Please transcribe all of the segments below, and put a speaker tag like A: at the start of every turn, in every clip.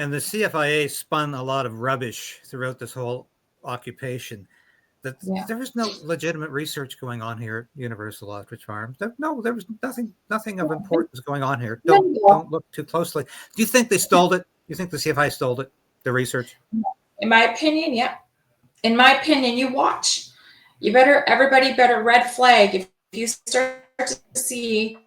A: And the CFIA spun a lot of rubbish throughout this whole occupation. That there was no legitimate research going on here at Universal Ostrich Farms. There was nothing of importance going on here. Don't look too closely. Do you think they stole it? Do you think the CFIA stole it, the research?
B: In my opinion, yeah. In my opinion, you watch. Everybody better red flag if you start to see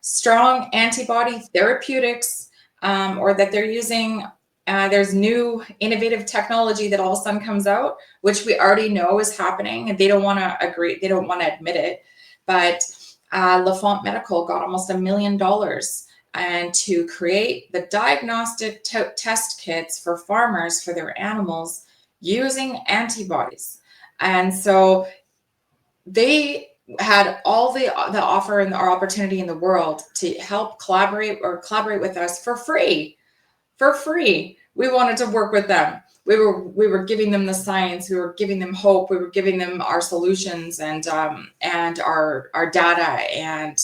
B: strong antibody therapeutics, or that they're using, there's new innovative technology that all of a sudden comes out, which we already know is happening, and they don't want to agree, they don't want to admit it. But LaFont Medical got almost $1 million and to create the diagnostic test kits for farmers for their animals using antibodies. And so they had all the offer and the opportunity in the world to help collaborate with us for free. We wanted to work with them. We were giving them the science. We were giving them hope. We were giving them our solutions and our data and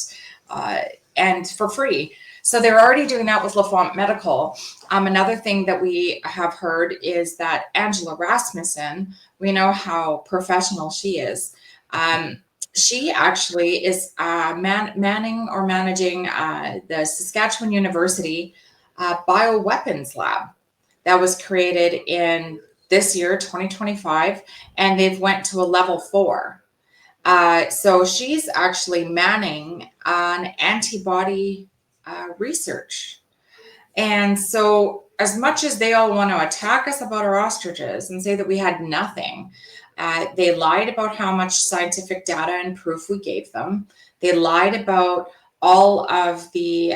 B: for free. So they're already doing that with LaFont Medical. Another thing that we have heard is that Angela Rasmussen, we know how professional she is. She actually is managing the Saskatchewan University bioweapons lab that was created in this year, 2025, and they've went to a level 4. So she's actually manning on antibody research. And so as much as they all want to attack us about our ostriches and say that we had nothing, they lied about how much scientific data and proof we gave them. They lied about all of the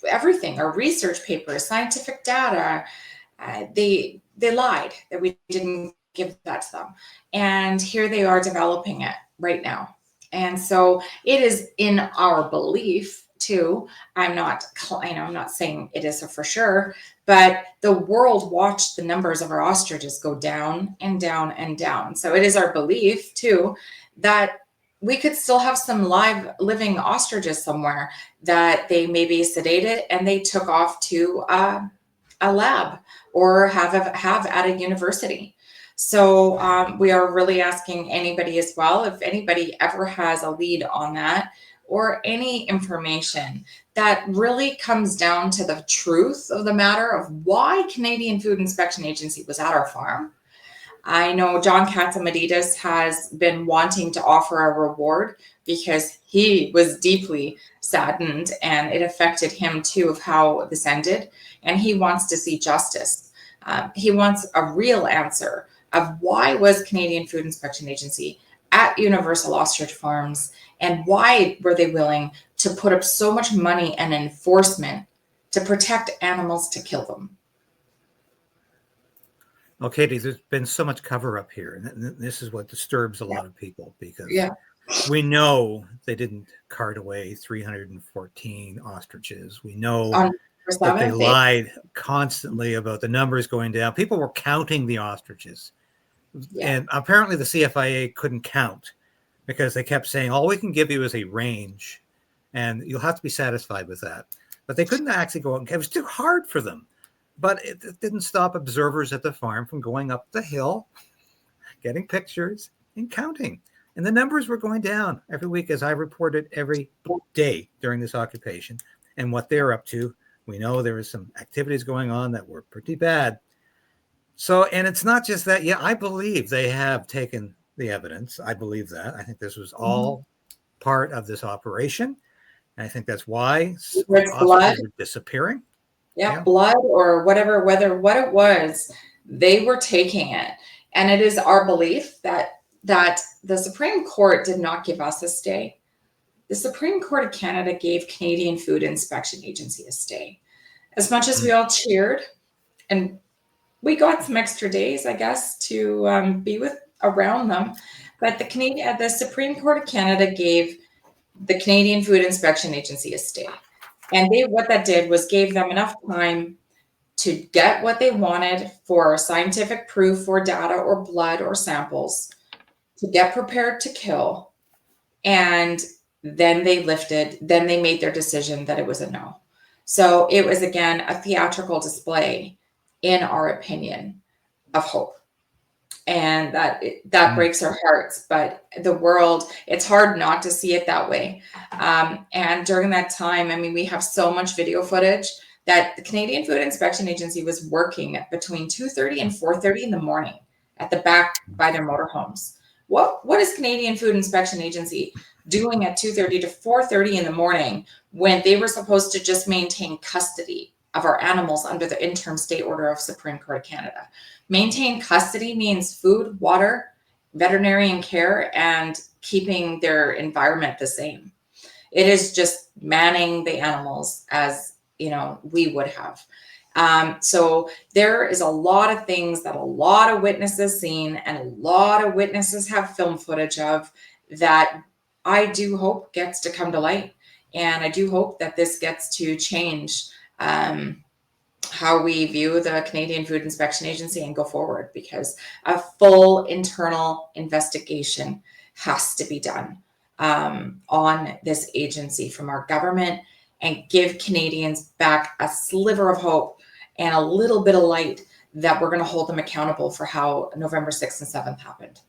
B: everything, our research papers, scientific data. They lied that we didn't give that to them. And here they are developing it right now. And so it is in our belief too. I'm not saying it is for sure, but the world watched the numbers of our ostriches go down and down and down. So it is our belief too that we could still have some live living ostriches somewhere that they maybe sedated and they took off to a lab or have at a university. So we are really asking anybody as well, if anybody ever has a lead on that or any information that really comes down to the truth of the matter of why Canadian Food Inspection Agency was at our farm. I know John Catsimatidis has been wanting to offer a reward because he was deeply saddened and it affected him too of how this ended. And he wants to see justice. He wants a real answer of why was Canadian Food Inspection Agency at Universal Ostrich Farms and why were they willing to put up so much money and enforcement to protect animals to kill them.
A: Well, Katie, there's been so much cover up here, and this is what disturbs a lot of people because we know they didn't cart away 314 ostriches. We know that they lied constantly about the numbers going down. People were counting the ostriches, and apparently the CFIA couldn't count because they kept saying, all we can give you is a range, and you'll have to be satisfied with that. But they couldn't actually go, it was too hard for them. But it didn't stop observers at the farm from going up the hill, getting pictures and counting. And the numbers were going down every week, as I reported every day during this occupation. And what they're up to, we know there was some activities going on that were pretty bad. So, and it's not just that. Yeah, I believe they have taken the evidence. I believe that. I think this was all part of this operation. And I think that's why ostriches are disappearing.
B: Yeah, blood or whatever, what it was, they were taking it. And it is our belief that the Supreme Court did not give us a stay. The Supreme Court of Canada gave Canadian Food Inspection Agency a stay. As much as we all cheered, and we got some extra days, I guess, to be around them, but the Supreme Court of Canada gave the Canadian Food Inspection Agency a stay. And what that did was gave them enough time to get what they wanted for scientific proof or data or blood or samples to get prepared to kill. And then they made their decision that it was a no. So it was, again, a theatrical display, in our opinion, of hope. And that breaks our hearts, but the world, it's hard not to see it that way. And during that time, I mean, we have so much video footage that the Canadian Food Inspection Agency was working between 2:30 and 4:30 in the morning at the back by their motorhomes. What is Canadian Food Inspection Agency doing at 2:30 to 4:30 in the morning when they were supposed to just maintain custody of our animals under the interim state order of Supreme Court of Canada? Maintain custody means food, water, veterinarian care, and keeping their environment the same. It is just manning the animals as, you know, we would have. So there is a lot of things that a lot of witnesses seen and a lot of witnesses have film footage of that I do hope gets to come to light. And I do hope that this gets to change how we view the Canadian Food Inspection Agency and go forward, because a full internal investigation has to be done on this agency from our government, and give Canadians back a sliver of hope and a little bit of light that we're going to hold them accountable for how November 6th and 7th happened.